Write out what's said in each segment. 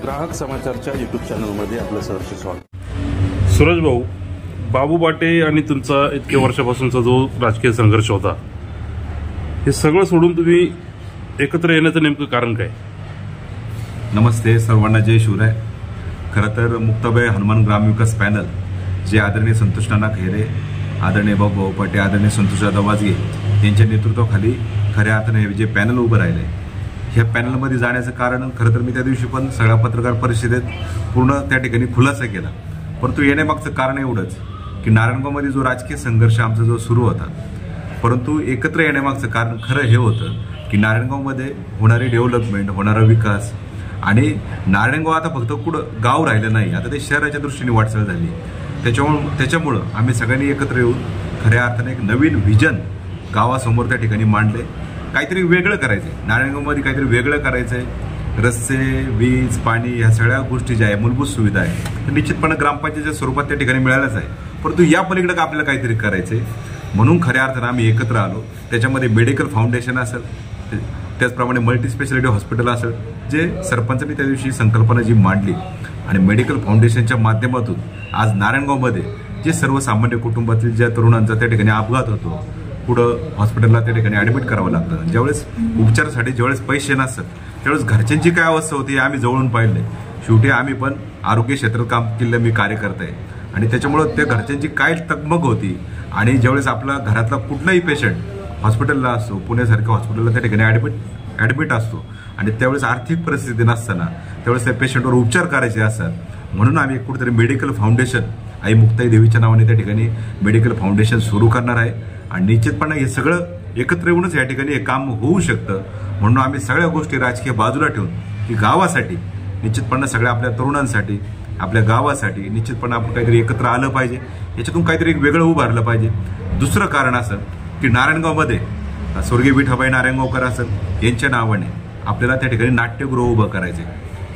ग्राहक समाचारच्या यूट्यूब चॅनलमध्ये आपलं सहर्ष स्वागत। सूरज भाऊ, बाबू बाटे आणि तुमचा इतक्या वर्षापासूनचा जो राजकीय संघर्ष होता, हे सगळं सोडून तुम्ही एकत्र येण्याचं नेमकं कारण काय? नमस्ते सर्वांना, जय शिवराय। खरं तर मुक्ताबाई हनुमान ग्रामविकास पॅनल जे आदरणीय संतोष नाना खैरे, आदरणीय बाबू बाटे, आदरणीय संतोषदादा वाजगे यांच्या नेतृत्वाखाली खऱ्या अर्थाने हे जे पॅनल उभं राहिलं आहे, ह्या पॅनलमध्ये जाण्याचं कारण खरं तर मी त्या दिवशी पण सगळ्या पत्रकार परिषदेत पूर्ण त्या ठिकाणी खुलासा केला। परंतु येण्यामागचं कारण एवढंच की नारायणगावमध्ये जो राजकीय संघर्ष आमचा जो सुरू होता, परंतु एकत्र येण्यामागचं कारण खरं हे होतं की नारायणगावमध्ये होणारी डेव्हलपमेंट, होणारा विकास आणि नारायणगाव आता फक्त कुठं गाव राहिलं नाही, आता ते शहराच्या दृष्टीने वाटचाल झाली। त्याच्यामुळं आम्ही सगळ्यांनी एकत्र येऊन खऱ्या अर्थाने एक नवीन व्हिजन गावासमोर त्या ठिकाणी मांडले। काहीतरी वेगळं करायचंय, नारायणगावमध्ये काहीतरी वेगळं करायचंय। रस्ते, वीज, पाणी ह्या सगळ्या गोष्टी ज्या आहे, मूलभूत सुविधा आहे, तर निश्चितपणे ग्रामपंचायतीच्या स्वरूपात त्या ठिकाणी मिळाल्याच आहे। परंतु या पलीकडे आपल्याला काहीतरी करायचंय, म्हणून खऱ्या अर्थानं आम्ही एकत्र आलो। त्याच्यामध्ये मेडिकल फाउंडेशन असेल, त्याचप्रमाणे मल्टी स्पेशालिटी हॉस्पिटल असेल, जे सरपंचांनी त्या दिवशी संकल्पना जी मांडली, आणि मेडिकल फाउंडेशनच्या माध्यमातून आज नारायणगावमध्ये जे सर्वसामान्य कुटुंबातील ज्या तरुणांचा त्या ठिकाणी अपघात होतो, पुढं हॉस्पिटलला त्या ठिकाणी ॲडमिट करावं लागतं, ज्यावेळेस उपचारासाठी ज्यावेळेस पैसे नसतात, त्यावेळेस घरच्यांची काय अवस्था होती आम्ही जवळून पाहिलं। शेवटी आम्ही पण आरोग्य क्षेत्रात काम केलेलं मी कार्यकर्ता आहे, आणि त्याच्यामुळं त्या घरच्यांची काय तगमग होती, आणि ज्यावेळेस आपला घरातला कुठलाही पेशंट हॉस्पिटलला असतो, पुण्यासारख्या हॉस्पिटलला त्या ठिकाणी ॲडमिट असतो, आणि त्यावेळेस आर्थिक परिस्थिती नसताना त्यावेळेस त्या पेशंटवर उपचार करायचे असतात, म्हणून आम्ही कुठेतरी मेडिकल फाउंडेशन आई मुक्ताई देवीच्या नावाने त्या ठिकाणी मेडिकल फाउंडेशन सुरू करणार आहे। आणि निश्चितपणे हे सगळं एकत्र येऊनच या ठिकाणी हे काम होऊ शकतं, म्हणून आम्ही सगळ्या गोष्टी राजकीय बाजूला ठेवून की गावासाठी, निश्चितपणे सगळ्या आपल्या तरुणांसाठी, आपल्या गावासाठी निश्चितपणे आपण काहीतरी एकत्र आलं पाहिजे, याच्यातून काहीतरी एक वेगळं उभारलं पाहिजे। दुसरं कारण असं की नारायणगावमध्ये स्वर्गीय विठाबाई नारायणगावकर असेल यांच्या नावाने आपल्याला त्या ठिकाणी नाट्यगृह उभं करायचे।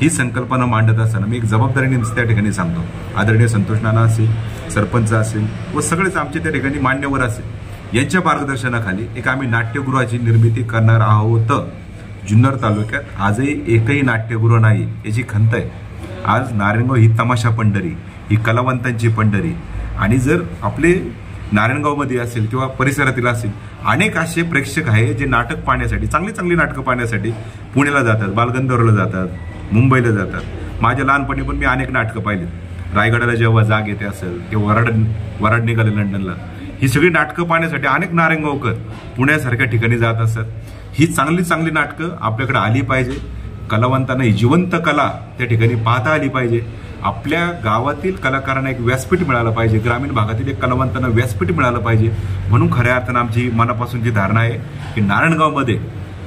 ही संकल्पना मांडत असताना मी एक जबाबदारीने त्या ठिकाणी सांगतो, आदरणीय संतोष नाना असेल, सरपंच असेल व सगळेच आमचे त्या ठिकाणी मान्यवर असेल, यांच्या मार्गदर्शनाखाली एक आम्ही नाट्यगृहाची निर्मिती करणार आहोत। जुन्नर तालुक्यात आजही एकही नाट्यगृह नाही, याची खंत आहे। आज नारायणगाव ही तमाशा पंढरी, ही कलावंतांची पंढरी, आणि जर आपले नारायणगावमध्ये असेल किंवा परिसरातील असेल अनेक असे प्रेक्षक आहे जे नाटक पाहण्यासाठी, चांगली चांगली नाटकं पाहण्यासाठी पुण्याला जातात, बालगंधर्वला जातात, मुंबईला जातात। माझ्या लहानपणी पण मी अनेक नाटकं पाहिली। रायगडाला जेव्हा जाग येते असेल किंवा वराड निघाले लंडनला, ही सगळी नाटकं पाहण्यासाठी अनेक नारायणगावकर पुण्यासारख्या ठिकाणी जात असतात। ही चांगली चांगली नाटकं आपल्याकडे आली पाहिजे, कलावंतांना ही जिवंत कला त्या ठिकाणी पाहता आली पाहिजे। आपल्या गावातील कलाकारांना एक व्यासपीठ मिळालं पाहिजे, ग्रामीण भागातील एक कलावंतांना व्यासपीठ मिळालं पाहिजे। म्हणून खऱ्या अर्थानं आमची मनापासून जी धारणा आहे की नारायणगावमध्ये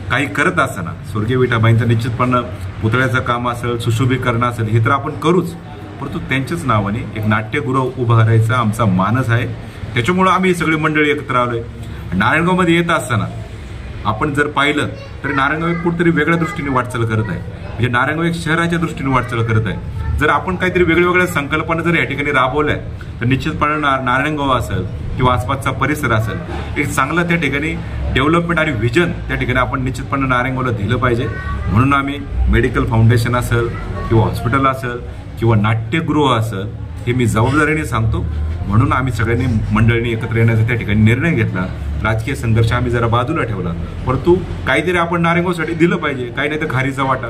काही करत असताना स्वर्गीय विठाबाईंचं निश्चितपणे पुतळ्याचं काम असेल, सुशोभीकरण असेल, हे तर आपण करूच, परंतु त्यांच्याच नावाने एक नाट्यगृह उभं करायचा आमचा मानस आहे। त्याच्यामुळं आम्ही ही सगळी मंडळी एकत्र आलोय। नारायणगावमध्ये येत असताना आपण जर पाहिलं तर नारायणगाव एक कुठेतरी वेगळ्या दृष्टीने वाटचाल करत आहे, म्हणजे नारायणगाव एक शहराच्या दृष्टीने वाटचाल करत आहे। जर आपण काहीतरी वेगवेगळ्या संकल्पना जर या ठिकाणी राबवल्या तर निश्चितपणे नारायणगाव असेल किंवा आसपासचा परिसर असेल, एक चांगला त्या ठिकाणी डेव्हलपमेंट आणि व्हिजन त्या ठिकाणी आपण निश्चितपणे नारायणगावला दिलं पाहिजे। म्हणून आम्ही मेडिकल फाउंडेशन असेल किंवा हॉस्पिटल असेल किंवा नाट्यगृह असेल, हे मी जबाबदारीने सांगतो। म्हणून आम्ही सगळ्यांनी मंडळींनी एकत्र येण्याचा त्या ठिकाणी निर्णय घेतला। राजकीय संघर्ष आम्ही जरा बाजूला ठेवला, परंतु काहीतरी आपण नारायणगावसाठी दिलं पाहिजे, काही नाही तर खारीचा वाटा,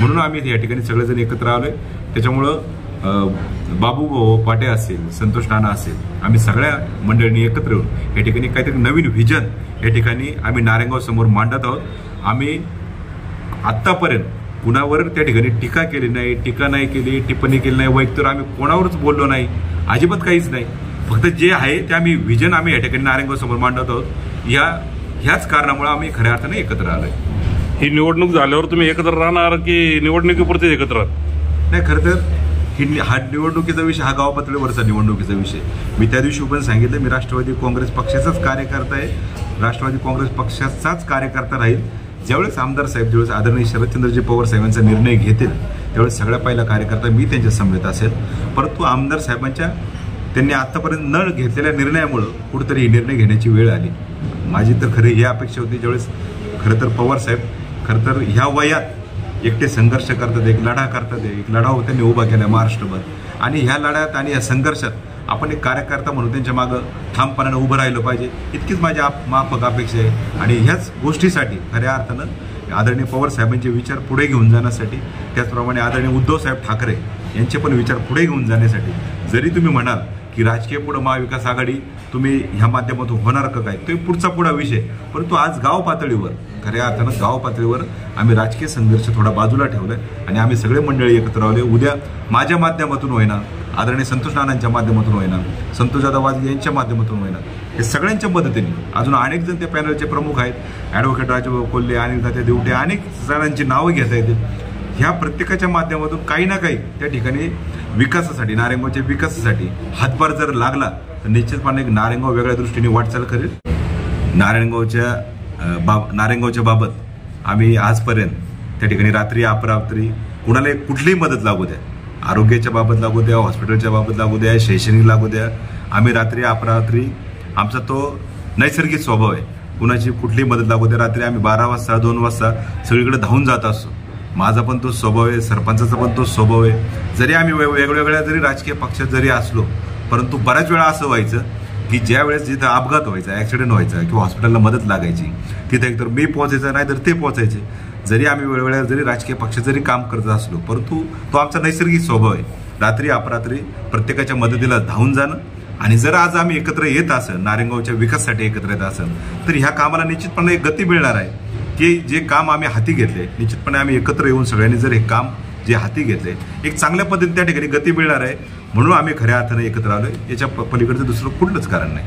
म्हणून आम्ही या ठिकाणी सगळेजण एकत्र आलोय। त्याच्यामुळं बाबू पाटे असेल, संतोष नाना असेल, आम्ही सगळ्या मंडळींनी एकत्र येऊन या ठिकाणी काहीतरी नवीन व्हिजन या ठिकाणी आम्ही नारायणगाव समोर मांडत आहोत। आम्ही आत्तापर्यंत कुणावर त्या ठिकाणी टीका केली नाही, टीका नाही केली, टिप्पणी केली नाही, वैयक्तिक आम्ही कोणावरच बोललो नाही, अजिबात काहीच नाही। फक्त जे आहे ते आम्ही व्हिजन आम्ही या ठिकाणी नारायणगाव समोर मांडत आहोत। ह्याच कारणामुळे आम्ही खऱ्या अर्थाने एकत्र आलोय। ही निवडणूक झाल्यावर तुम्ही एकत्र राहणार की निवडणुकीपुरते एकत्र नाही? खरं तर हा निवडणुकीचा विषय, हा गाव पातळीवरचा निवडणुकीचा विषय। मी त्या दिवशी पण सांगितलं, मी राष्ट्रवादी काँग्रेस पक्षाचाच कार्यकर्ता आहे, राष्ट्रवादी काँग्रेस पक्षाचाच कार्यकर्ता राहील। ज्यावेळेस आमदार साहेब, ज्यावेळेस आदरणीय शरदचंद्रजी पवार साहेबांचा निर्णय घेतील त्यावेळेस सगळ्या पहिला कार्यकर्ता मी त्यांच्या समवेत असेल। परंतु आमदार साहेबांच्या त्यांनी आतापर्यंत न घेतलेल्या निर्णयामुळं कुठेतरी ही निर्णय घेण्याची वेळ आली। माझी तर खरी ही अपेक्षा होती, ज्यावेळेस खरं तर पवार साहेब खरं तर ह्या वयात एकटे संघर्ष करतात, एक लढा करतात, एक लढा त्यांनी उभा केला महाराष्ट्रभर. आणि ह्या लढ्यात आणि या संघर्षात आपण एक कार्यकर्ता म्हणून त्यांच्या मागं ठामपणाने उभं राहिलं पाहिजे, इतकीच माझी माफक अपेक्षा आहे. आणि ह्याच गोष्टीसाठी खऱ्या अर्थानं आदरणीय पवार साहेबांचे विचार पुढे घेऊन जाण्यासाठी, त्याचप्रमाणे आदरणीय उद्धवसाहेब ठाकरे यांचे पण विचार पुढे घेऊन जाण्यासाठी, जरी तुम्ही म्हणाल की राजकीय पुढं महाविकास आघाडी तुम्ही ह्या माध्यमातून होणार का काय, तो पुढचा पुढा विषय. परंतु आज गाव पातळीवर, खऱ्या अर्थानं गाव पातळीवर आम्ही राजकीय संघर्ष थोडा बाजूला ठेवलाय आणि आम्ही सगळे मंडळी एकत्र आले. उद्या माझ्या माध्यमातून होईना, आदरणीय संतोष नानांच्या माध्यमातून होईना, संतोषदादा वाजगे यांच्या माध्यमातून होईना, हे सगळ्यांच्या मदतीने अजून अनेक जण त्या पॅनलचे प्रमुख आहेत, ॲडव्होकेट राजभाऊ कोल्हे, अनिल तात्या देवटे, अनेक जणांची नावं घेता येतील. ह्या प्रत्येकाच्या माध्यमातून काही ना काही त्या ठिकाणी विकासासाठी, नारायणगावच्या विकासासाठी हातभार जर लागला तर निश्चितपणे एक नारायणगाव वेगळ्या दृष्टीने वाटचाल करेल. नारायणगावच्या बाबत आम्ही आजपर्यंत त्या ठिकाणी रात्री अपरात्री कुणाला कुठलीही मदत लागू द्या, आरोग्याच्या बाबत लागू द्या, हॉस्पिटलच्या बाबत लागू द्या, शैक्षणिक लागू द्या, आम्ही रात्री अपरात्री, आमचा तो नैसर्गिक स्वभाव आहे, कुणाची कुठलीही मदत लागू द्या, रात्री आम्ही 12 वाजता 2 वाजता सगळीकडे धावून जात असतो. माझा पण तो स्वभाव आहे, सरपंचाचा पण तो स्वभाव आहे. जरी आम्ही वेगवेगळ्या जरी राजकीय पक्षात जरी असलो, परंतु बऱ्याच वेळा असं व्हायचं की ज्या वेळेस जिथं अपघात व्हायचा, ॲक्सिडेंट व्हायचा किंवा हॉस्पिटलला मदत लागायची, तिथे एकतर मी पोहोचायचं नाही तर ते पोहोचायचे. जरी आम्ही वेगवेगळ्या जरी राजकीय पक्षात जरी काम करत असलो, परंतु तो आमचा नैसर्गिक स्वभाव आहे, रात्री अपरात्री प्रत्येकाच्या मदतीला धावून जाणं. आणि जर आज आम्ही एकत्र येत असेल, नारायणगावच्या विकासासाठी एकत्र येत असेल, तर ह्या कामाला निश्चितपणे एक गती मिळणार आहे की जे काम आम्ही हाती घेतले, निश्चितपणे आम्ही एकत्र येऊन सगळ्यांनी जर हे काम जे हाती घेतले, एक चांगल्या पद्धतीने त्या ठिकाणी गती मिळणार आहे. म्हणून आम्ही खऱ्या अर्थाने एकत्र आलोय, याच्या पलीकडचं दुसरं कुठलंच कारण नाही.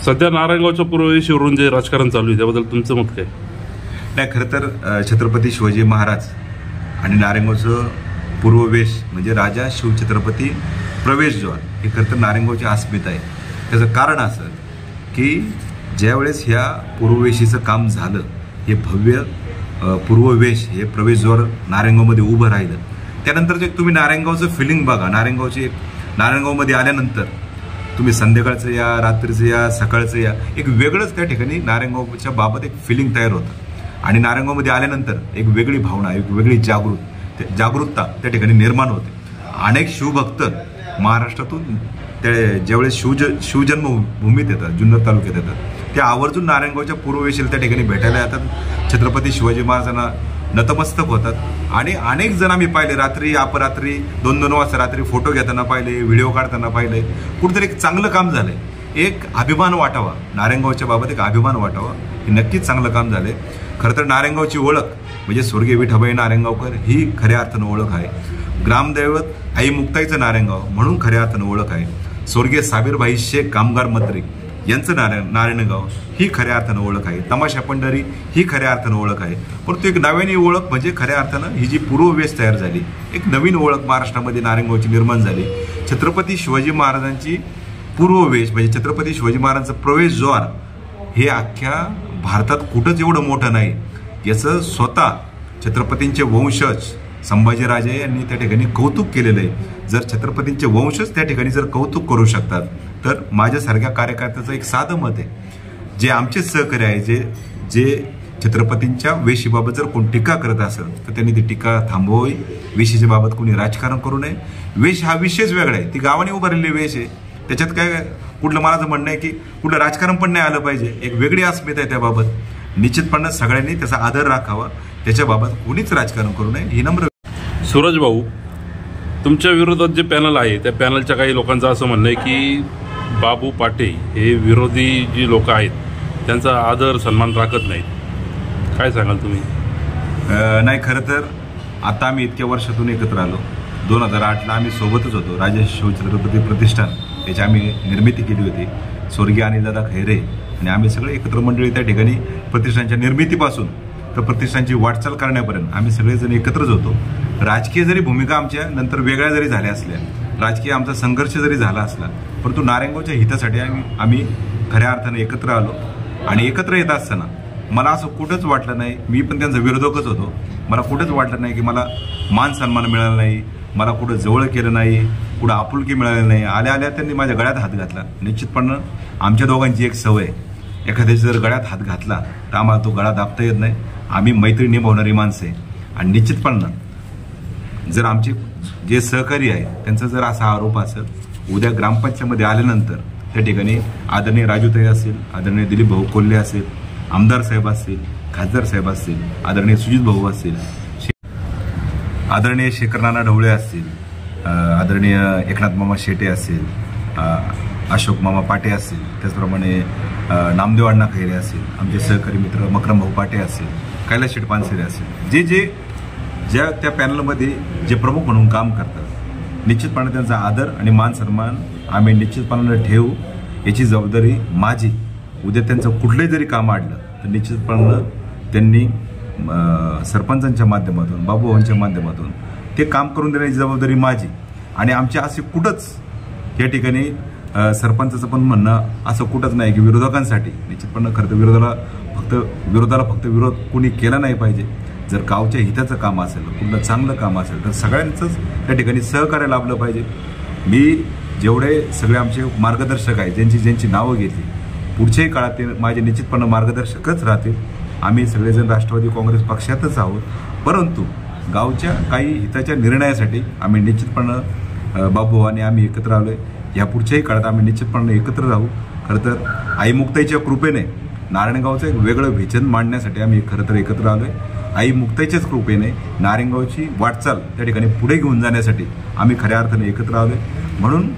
सध्या नारायणगावच्या पूर्वेशीवरून जे राजकारण चालू आहे त्याबद्दल तुमचं मत काय? नाही, खरं तर छत्रपती शिवाजी महाराज आणि नारायणगावचं पूर्ववेश म्हणजे राजा शिवछत्रपती प्रवेशद्वार हे खरं तर नारायणगावची अस्मिता आहे. त्याचं कारण असं की ज्यावेळेस ह्या पूर्ववेशीचं काम झालं, हे भव्य पूर्ववेश हे प्रवेशद्वार नारायणगावमध्ये उभं राहिलं, त्यानंतर जे तुम्ही नारायणगावचं फिलिंग बघा, नारायणगावमध्ये आल्यानंतर तुम्ही संध्याकाळचं या, रात्रीचं या, सकाळचं या, एक वेगळंच त्या ठिकाणी नारायणगावच्या बाबत एक फिलिंग तयार होतं. आणि नारायणगावमध्ये आल्यानंतर एक वेगळी भावना, एक वेगळी जागरूकता त्या ठिकाणी निर्माण होते. अनेक शिवभक्त महाराष्ट्रातून ज्यावेळेस शिवजन्मभूमीत येतात, जुन्नर तालुक्यात येतात, ते आवर्जून नारायणगावच्या पूर्ववेशीला त्या ठिकाणी भेटायला येतात, छत्रपती शिवाजी महाराजांना नतमस्तक होतात. आणि अनेक जण आम्ही पाहिले, रात्री अपरात्री 2-2 वाजता रात्री फोटो घेताना पाहिले, व्हिडिओ काढताना पाहिले. कुठेतरी एक चांगलं काम झालंय, एक अभिमान वाटावा, नारायणगावच्या बाबत एक अभिमान वाटावा, हे नक्कीच चांगलं काम झालंय. खरं तर नारायणगावची ओळख म्हणजे स्वर्गीय विठाबाई नारायणगावकर ही खऱ्या अर्थानं ओळख आहे. ग्रामदैवत आई मुक्ताईचं नारायणगाव म्हणून खऱ्या अर्थानं ओळख आहे. स्वर्गीय साबीरभाई शेख कामगार मंत्री यांचं नारायणगाव ही खऱ्या अर्थानं ओळख आहे. तमाशा पंढरी ही खऱ्या अर्थानं ओळख आहे. परंतु एक नव्याने ओळख म्हणजे खऱ्या अर्थानं ही जी पूर्ववेश तयार झाली, एक नवीन ओळख महाराष्ट्रामध्ये नारायणगावची निर्माण झाली. छत्रपती शिवाजी महाराजांची पूर्ववेश म्हणजे छत्रपती शिवाजी महाराजांचं प्रवेशद्वार हे अख्ख्या भारतात कुठंच एवढं मोठं नाही. याचं स्वतः छत्रपतींचे वंशज संभाजीराजे यांनी त्या ठिकाणी कौतुक केलेलं आहे. जर छत्रपतींचे वंशज त्या ठिकाणी जर कौतुक करू शकतात, तर माझ्यासारख्या कार्यकर्त्याचं एक साधं मत आहे, जे आमचे सहकारी आहे, जे छत्रपतींच्या वेशीबाबत जर कोण टीका करत असेल तर त्यांनी ती टीका थांबवावी. वेशीच्या बाबत कोणी राजकारण करू नये. वेश हा विषयच वेगळा आहे, ती गावाने उभारलेली वेश आहे. त्याच्यात काय कुठलं माझं म्हणणं आहे की कुठलं राजकारण पण नाही आलं पाहिजे. एक वेगळी अस्मिता आहे त्याबाबत. निश्चितपणे सगळ्यांनी त्याचा आदर राखावा. त्याच्याबाबत कोणीच राजकारण करू नये ही नम्र. सूरज भाऊ, तुमच्या विरोधात जे पॅनल आहे त्या पॅनलच्या काही लोकांचं असं म्हणणं आहे की बाबू पाटे हे विरोधी जी लोक आहेत त्यांचा आदर सन्मान राखत नाहीत. काय सांगाल तुम्ही? नाही, खरं तर आता आम्ही इतक्या वर्षातून एकत्र आलो. 2008ला आम्ही सोबतच होतो. राजे शिवछत्रपती प्रतिष्ठान याची आम्ही निर्मिती केली होती. स्वर्गीय अनिलदादा खैरे आणि आम्ही सगळे एकत्र मंडळी त्या ठिकाणी प्रतिष्ठानच्या निर्मितीपासून तर प्रतिष्ठानची वाटचाल करण्यापर्यंत आम्ही सगळेजण एकत्रच होतो. राजकीय जरी भूमिका आमच्या नंतर वेगळ्या जरी झाल्या असल्या, राजकीय आमचा संघर्ष जरी झाला असला, परंतु नारायणगावच्या हितासाठी आम्ही खऱ्या अर्थाने एकत्र आलो. आणि एकत्र येत असताना मला असं कुठंच वाटलं नाही, मी पण त्यांचा विरोधकच होतो, मला कुठंच वाटलं नाही की मला मान सन्मान मिळाला नाही, मला कुठं जवळ केलं नाही, कुठं आपुलकी मिळाली नाही. आल्या त्यांनी माझ्या गळ्यात हात घातला. निश्चितपणे आमच्या दोघांची एक सवय, एखाद्याच्या जर गळ्यात हात घातला तर आम्हाला तो गळा दाबता येत नाही. आम्ही मैत्री निभावणारी माणसं आहे. आणि निश्चितपणानं जर आमचे जे सहकारी आहे त्यांचा जर असा आरोप असेल उद्या ग्रामपंचायतमध्ये आल्यानंतर त्या ठिकाणी आदरणीय राजूताई असेल, आदरणीय दिलीप भाऊ कोल्हे असेल, आमदार साहेब असतील, खासदार साहेब असतील, आदरणीय सुजित भाऊ असतील, आदरणीय शेखरनाना ढवळे असतील, आदरणीय एकनाथ मामा शेटे असतील, अशोक मामा पाटे असतील, त्याचप्रमाणे नामदेव अण्णा खैरे असतील, आमचे सहकारी मित्र मकरम भाऊ पाटे असतील, कैलास शेठ पानसरे असतील, ज्या त्या पॅनलमध्ये जे प्रमुख म्हणून काम करतात निश्चितपणे त्यांचा आदर आणि मान सन्मान आम्ही निश्चितपणाने ठेवू. याची जबाबदारी माझी. उद्या त्यांचं कुठलंही जरी काम अडलं तर निश्चितपणे त्यांनी सरपंचांच्या माध्यमातून बाबूभाऊंच्या माध्यमातून ते काम करून देण्याची जबाबदारी माझी. आणि आमच्या असे कुठंच या ठिकाणी सरपंचाचं पण म्हणणं असं कुठंच नाही की विरोधकांसाठी निश्चितपणे खरं तर विरोधाला फक्त विरोध कोणी केला नाही पाहिजे. जर गावच्या हिताचं काम असेल, कुठलं चांगलं काम असेल तर सगळ्यांचंच त्या ठिकाणी सहकार्य लाभलं पाहिजे. मी जेवढे सगळे आमचे मार्गदर्शक आहेत ज्यांची नावं घेतली पुढच्याही काळात ते माझे निश्चितपणे मार्गदर्शकच राहतील. आम्ही सगळेजण राष्ट्रवादी काँग्रेस पक्षातच आहोत, परंतु गावच्या काही हिताच्या निर्णयासाठी आम्ही निश्चितपणे बाबू आणि आम्ही एकत्र आलो आहे. या पुढच्याही काळात आम्ही निश्चितपणे एकत्र राहू. खरं तर आई मुक्ताईच्या कृपेने नारायणगावचं एक वेगळं व्हिजन मांडण्यासाठी आम्ही खरं तर एकत्र आलो आहे. आई मुक्ताईच्याच कृपेने नारायणगावची वाटचाल त्या ठिकाणी पुढे घेऊन जाण्यासाठी आम्ही खऱ्या अर्थाने एकत्र आलो आहे. म्हणून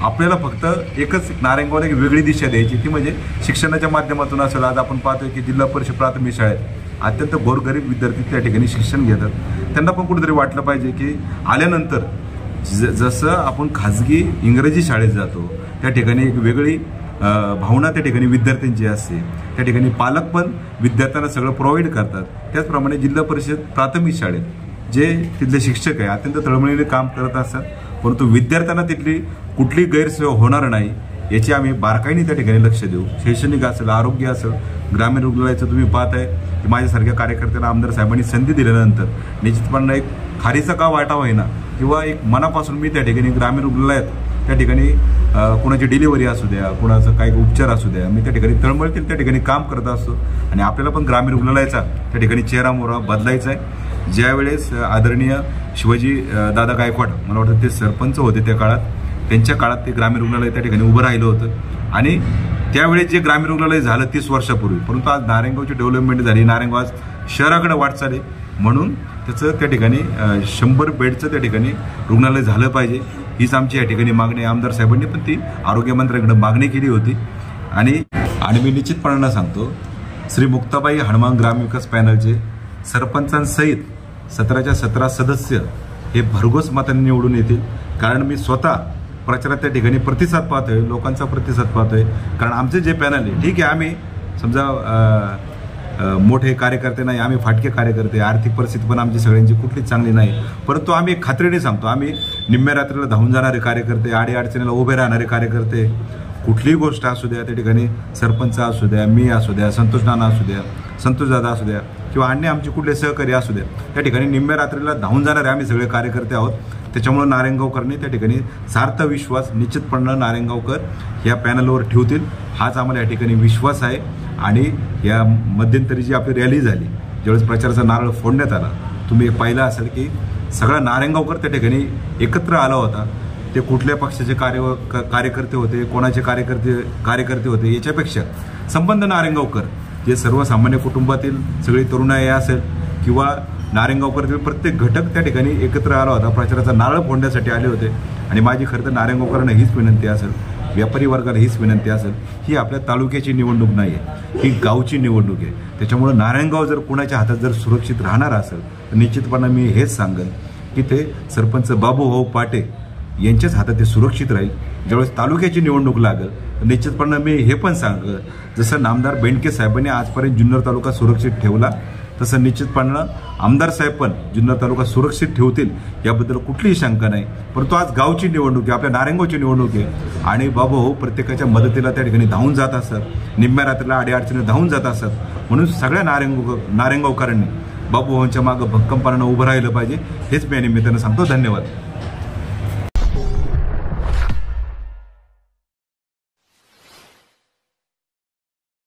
आपल्याला फक्त एकच नारायणगावला एक वेगळी दिशा द्यायची, ती म्हणजे शिक्षणाच्या माध्यमातून असेल. आज आपण पाहतोय की जिल्हा परिषद प्राथमिक शाळेत अत्यंत गोरगरीब विद्यार्थी त्या ठिकाणी शिक्षण घेतात. त्यांना पण कुठेतरी वाटलं पाहिजे की आल्यानंतर जसं आपण खाजगी इंग्रजी शाळेत जातो त्या ठिकाणी एक वेगळी भावना त्या ठिकाणी विद्यार्थ्यांची असते. त्या ठिकाणी पालक पण विद्यार्थ्यांना सगळं प्रोव्हाइड करतात. त्याचप्रमाणे जिल्हा परिषद प्राथमिक शाळेत जे तिथले शिक्षक आहे अत्यंत तळमळीने काम करत असतात, परंतु विद्यार्थ्यांना तिथली कुठली गैरसोय होणार नाही याची आम्ही बारकाईने त्या ठिकाणी लक्ष देऊ. शैक्षणिक असेल, आरोग्य असेल, ग्रामीण रुग्णालयाचं तुम्ही पाहताय की माझ्यासारख्या कार्यकर्त्यांना आमदार साहेबांनी संधी दिल्यानंतर निश्चितपणे एक खारीचा का वाटा होईना किंवा एक मनापासून मी त्या ठिकाणी ग्रामीण रुग्णालयात त्या ठिकाणी कोणाची डिलिव्हरी असू द्या, कोणाचं काही उपचार असू द्या, मी त्या ठिकाणी तळमळतील त्या ठिकाणी काम करत असतो. आणि आपल्याला पण ग्रामीण रुग्णालयाचा त्या ठिकाणी चेहरा मोहरा बदलायचा आहे. ज्यावेळेस आदरणीय शिवाजी दादा गायकवाड मला वाटतं ते सरपंच होते त्या काळात, त्यांच्या काळात ते ग्रामीण रुग्णालय त्या ठिकाणी उभं राहिलं होतं. आणि त्यावेळेस जे ग्रामीण रुग्णालय झालं 30 वर्षापूर्वी, परंतु आज नारायणगावची डेव्हलपमेंट झाली, नारायणगाव आज शहराकडे वाटचाल आहे. म्हणून त्याचं त्या ठिकाणी 100 बेडचं त्या ठिकाणी रुग्णालय झालं पाहिजे हीच आमची या ठिकाणी मागणी आहे. आमदार साहेबांनी पण ती आरोग्यमंत्र्यांकडे मागणी केली होती. आणि मी निश्चितपणानं सांगतो श्री मुक्ताबाई हनुमान ग्रामविकास पॅनलचे सरपंचांसहित 17च्या 17 सदस्य हे भरघोस मतांनी निवडून येतील. कारण मी स्वतः प्रचारात त्या ठिकाणी प्रतिसाद पाहतोय, लोकांचा प्रतिसाद पाहतोय. कारण आमचे जे पॅनल आहे, ठीक आहे आम्ही समजा मोठे कार्यकर्ते नाही, आम्ही फाटके कार्यकर्ते, आर्थिक परिस्थिती पण आमची सगळ्यांची कुठलीच चांगली नाही, परंतु आम्ही खात्रीने सांगतो आम्ही निम्म्या रात्रीला धावून जाणारे कार्यकर्ते, अडीअडचणीला उभे राहणारे कार्यकर्ते, कुठलीही गोष्ट असू द्या त्या ठिकाणी सरपंच असू द्या, मी असू द्या, संतोष नाना असू द्या, संतोष दादा असू द्या किंवा अन्य आमचे कुठले सहकारी असू द्या, त्या ठिकाणी निम्म्या रात्रीला धावून जाणारे आम्ही सगळे कार्यकर्ते आहोत. त्याच्यामुळे नारायणगावकरने त्या ठिकाणी सार्थ विश्वास निश्चितपणे नारायणगावकर या पॅनलवर ठेवतील हाच आम्हाला या ठिकाणी विश्वास आहे. आणि या मध्यंतरी जी आपली रॅली झाली, ज्यावेळेस प्रचाराचा नारळ फोडण्यात आला, तुम्ही पाहिलं असेल की सगळा नारायणगावकर त्या ठिकाणी एकत्र आला होता. ते कुठल्या पक्षाचे कार्यकर्ते होते, कोणाचे कार्यकर्ते होते याच्यापेक्षा संबंध नारायणगावकर जे सर्वसामान्य कुटुंबातील सगळी तरुणाई असेल किंवा नारायणगावकरातील प्रत्येक घटक त्या ठिकाणी एकत्र आला होता, प्रचाराचा नारळ फोडण्यासाठी आले होते. आणि माझी खरं तर नारायणगावकरांना हीच विनंती असेल, व्यापारी वर्गाला हीच विनंती असेल, ही आपल्या तालुक्याची निवडणूक नाही आहे, ही गावची निवडणूक आहे. त्याच्यामुळे नारायणगाव जर कुणाच्या हातात जर सुरक्षित राहणार असेल तर निश्चितपणे मी हेच सांगेन की ते सरपंच बाबूभाऊ पाटे यांच्याच हातात ते सुरक्षित राहील. ज्यावेळेस तालुक्याची निवडणूक लागेल तर निश्चितपणे मी हे पण सांगेन, जसं नामदार बेंडके साहेबांनी आजपर्यंत जुन्नर तालुका सुरक्षित ठेवला तसं निश्चितपणे आमदार साहेब पण जुन्नर तालुका सुरक्षित ठेवतील याबद्दल कुठलीही शंका नाही. परंतु आज गावची निवडणूक आहे, आपल्या नारायणगावची निवडणूक आहे आणि बाबूभाऊ प्रत्येकाच्या मदतीला त्या ठिकाणी धावून जात असतात, निम्म्या रात्रीला अडीअडचणी धावून जात असतात. म्हणून सगळ्या नारायणगावकरांनी बाबूभाऊंच्या मागं भक्कमपणानं उभं राहिलं पाहिजे हेच मी या निमित्तानं सांगतो. धन्यवाद.